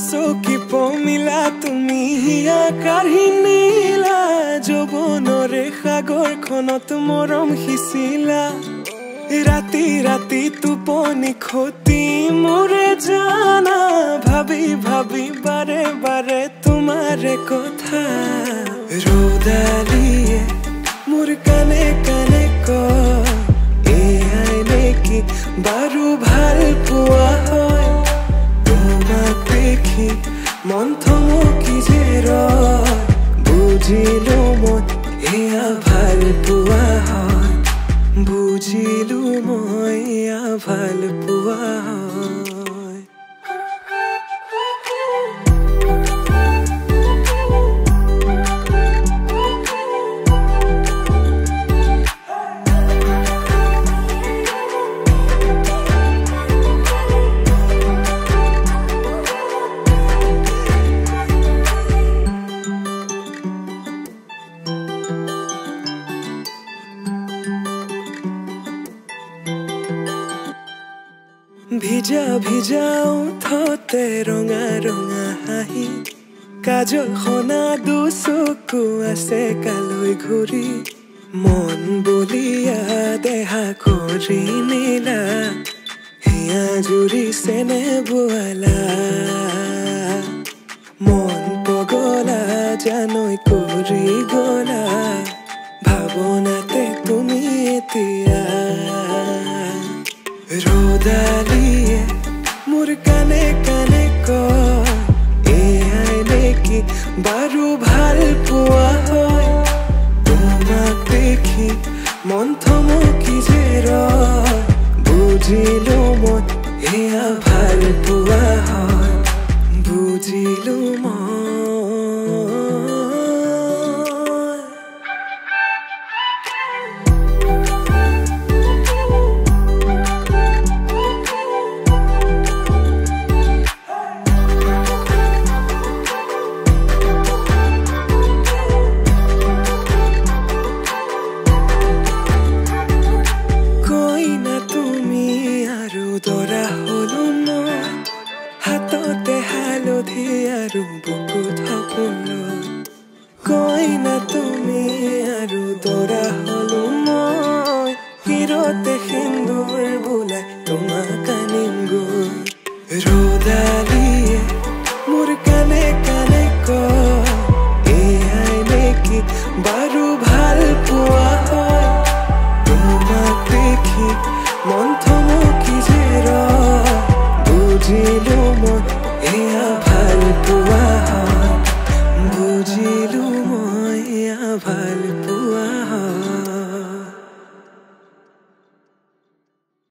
চকী পমিলা তুমি হিয়া কাঢ়ি নিলা যৌৱনৰে সাগৰখনত মৰম সিঁচিলা ৰাতি ৰাতি টোপনি খতি মোৰে জানা ভাবি ভাবি বাৰে বাৰে তোমাৰে কথা ৰৌদালিয়ে মোৰ কানে কানে কয় এয়াই নেকি বাৰু ভাল পোৱা হয় তোমাক দেখি মন থমকি যে ৰয় বুজিলো মই এয়া ভাল পোৱা হয় বুজিলো মই এয়া ভাল পোৱা হয় ভিজা ভিজা ওঠতে ৰঙা ৰঙা হাঁহি কাজল সনা দুচকু আছে কালৈ ঘূৰি মন বলিয়া দেহা কৰি নিলা হিয়া জুৰিছেনে বোৱালা মন পগলা জানৈ কৰি গলা ভাৱনাতে তুমি এতিয়া ৰৌদালিয়ে মোৰ কানে কানে কয় এয়াই নেকি বাৰু ভাল পোৱা হয় তোমাক দেখি মন থমকি যে ৰয় বুজিলো মই এয়া ভাল পোৱা হয় বুজিলো মই দৰা হলো মই হাততে হালধি আৰু বুকুত সপোন কইনা তুমি আৰু দৰা হলো মই শিৰতে সিন্দুৰ বোলাই তোমাক আনিম গৈ